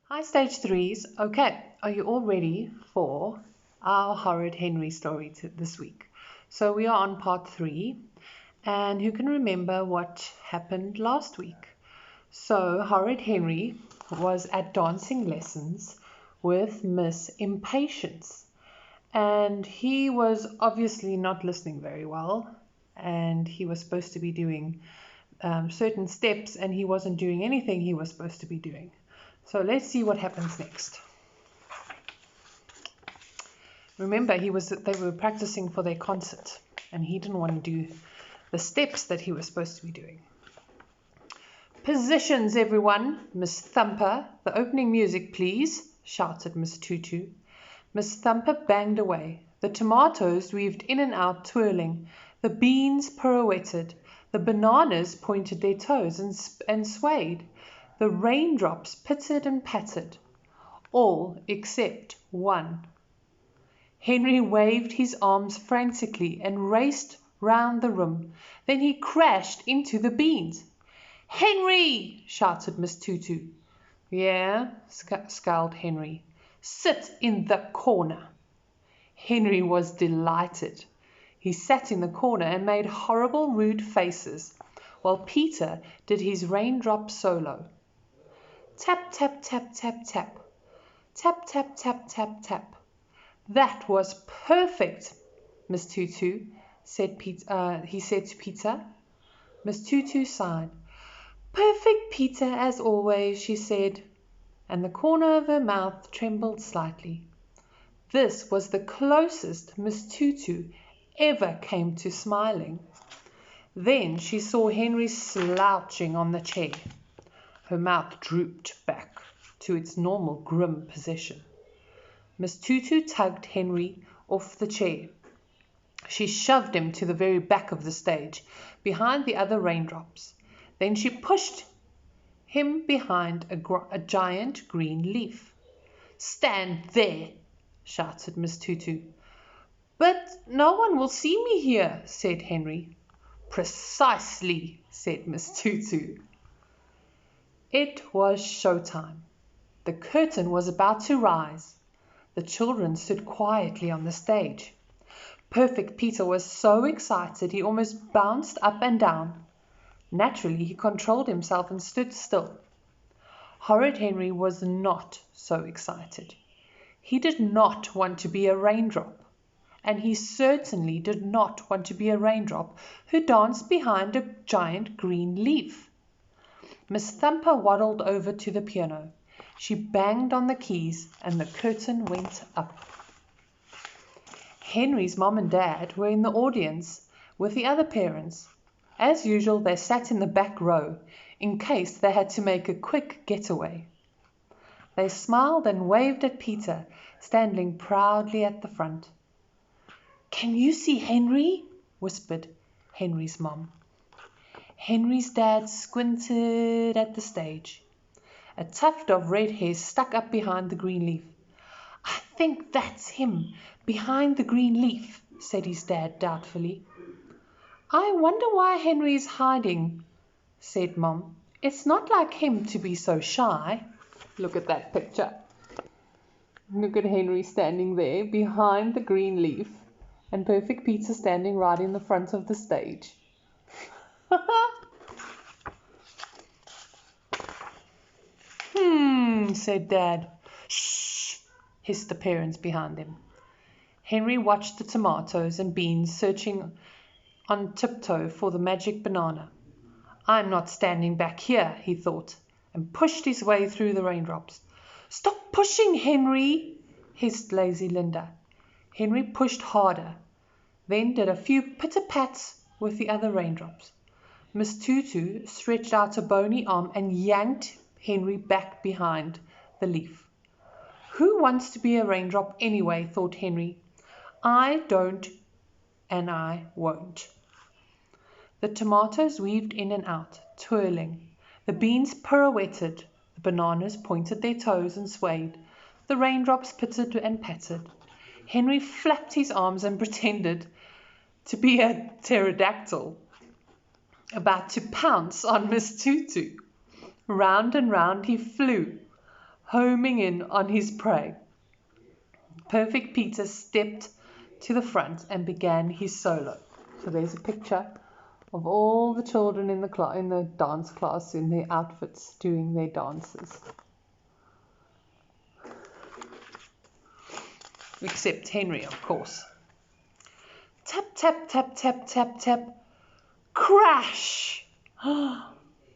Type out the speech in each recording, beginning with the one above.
Hi, stage threes. Okay, are you all ready for our Horrid Henry story this week? So we are on part 3, and who can remember what happened last week? So Horrid Henry was at dancing lessons with Miss Impatience, and he was obviously not listening very well, and he was supposed to be doing certain steps, and he wasn't doing anything he was supposed to be doing. So let's see what happens next. Remember, they were practicing for their concert, and he didn't want to do the steps that he was supposed to be doing. Positions, everyone. Miss Thumper, the opening music, please, shouted Miss Tutu. Miss Thumper banged away. The tomatoes weaved in and out, twirling. The beans pirouetted. The bananas pointed their toes and swayed. The raindrops pittered and pattered. All except one. Henry waved his arms frantically and raced round the room. Then he crashed into the beans. "Henry!" shouted Miss Tutu. "Yeah," scowled Henry. "Sit in the corner." Henry was delighted. He sat in the corner and made horrible rude faces, while Peter did his raindrop solo. Tap, tap, tap, tap, tap. Tap, tap, tap, tap, tap. "That was perfect, Miss Tutu," he said to Peter. Miss Tutu sighed. "Perfect, Peter, as always," she said, and the corner of her mouth trembled slightly. This was the closest Miss Tutu ever came to smiling. Then she saw Henry slouching on the chair. Her mouth drooped back to its normal grim position. Miss Tutu tugged Henry off the chair. She shoved him to the very back of the stage, behind the other raindrops. Then she pushed him behind a giant green leaf. "Stand there!" shouted Miss Tutu. "But no one will see me here," said Henry. "Precisely," said Miss Tutu. It was showtime. The curtain was about to rise. The children stood quietly on the stage. Perfect Peter was so excited he almost bounced up and down. Naturally, he controlled himself and stood still. Horrid Henry was not so excited. He did not want to be a raindrop, and he certainly did not want to be a raindrop who danced behind a giant green leaf. Miss Thumper waddled over to the piano. She banged on the keys, and the curtain went up. Henry's mom and dad were in the audience with the other parents. As usual, they sat in the back row in case they had to make a quick getaway. They smiled and waved at Peter, standing proudly at the front. "Can you see Henry?" whispered Henry's mom. Henry's dad squinted at the stage. A tuft of red hair stuck up behind the green leaf. "I think that's him, behind the green leaf," said his dad doubtfully. "I wonder why Henry's hiding," said Mom. "It's not like him to be so shy." Look at that picture. Look at Henry standing there behind the green leaf, and Perfect Peter standing right in the front of the stage. Said Dad. "Shh," hissed the parents behind him. Henry watched the tomatoes and beans searching on tiptoe for the magic banana. "I'm not standing back here," he thought, and pushed his way through the raindrops. "Stop pushing, Henry," hissed lazy Linda. Henry pushed harder, then did a few pitter-pats with the other raindrops. Miss Tutu stretched out a bony arm and yanked Henry back behind the leaf. "Who wants to be a raindrop anyway?" thought Henry. "I don't, and I won't." The tomatoes weaved in and out, twirling. The beans pirouetted. The bananas pointed their toes and swayed. The raindrops pittered and pattered. Henry flapped his arms and pretended to be a pterodactyl, about to pounce on Miss Tutu. Round and round he flew, homing in on his prey. Perfect Peter stepped to the front and began his solo. So there's a picture of all the children in the dance class in their outfits doing their dances. Except Henry, of course. Tap, tap, tap, tap, tap, tap. Crash!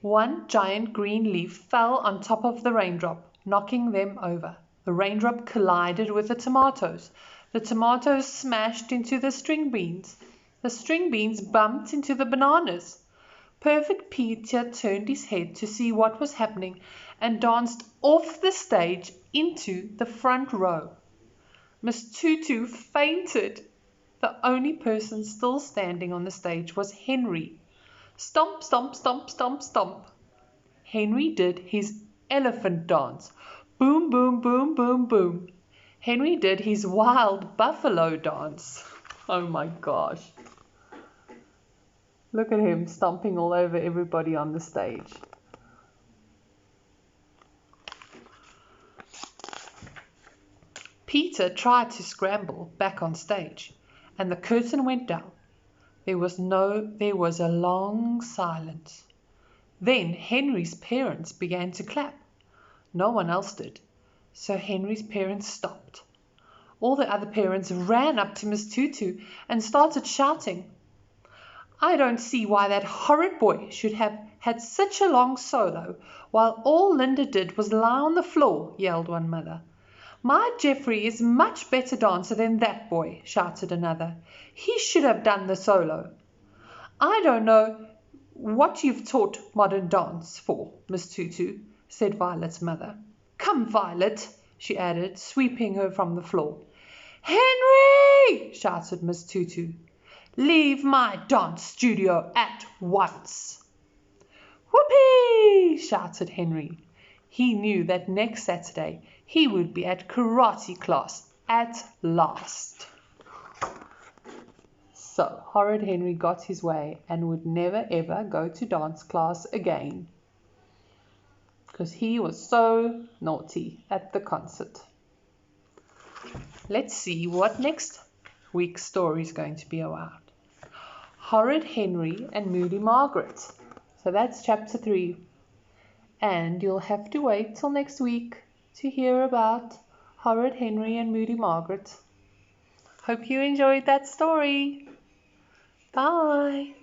One giant green leaf fell on top of the raindrop, knocking them over. The raindrop collided with the tomatoes. The tomatoes smashed into the string beans. The string beans bumped into the bananas. Perfect Peter turned his head to see what was happening and danced off the stage into the front row. Miss Tutu fainted. The only person still standing on the stage was Henry. Stomp, stomp, stomp, stomp, stomp. Henry did his elephant dance. Boom, boom, boom, boom, boom. Henry did his wild buffalo dance. Oh my gosh. Look at him stomping all over everybody on the stage. Peter tried to scramble back on stage, and the curtain went down. There was a long silence. Then Henry's parents began to clap. No one else did, so Henry's parents stopped. All the other parents ran up to Miss Tutu and started shouting. I don't see why that horrid boy should have had such a long solo, while all Linda did was lie on the floor, yelled one mother. My Geoffrey is much better dancer than that boy, shouted another. He should have done the solo. I don't know what you've taught modern dance for, Miss Tutu, said Violet's mother. Come, Violet, she added, sweeping her from the floor. Henry! shouted Miss Tutu. Leave my dance studio at once. Whoopee! shouted Henry. He knew that next Saturday he would be at karate class at last. So Horrid Henry got his way and would never ever go to dance class again, because he was so naughty at the concert. Let's see what next week's story is going to be about. Horrid Henry and Moody Margaret. So that's chapter 3. And you'll have to wait till next week to hear about Horrid Henry and Moody Margaret. Hope you enjoyed that story. Bye.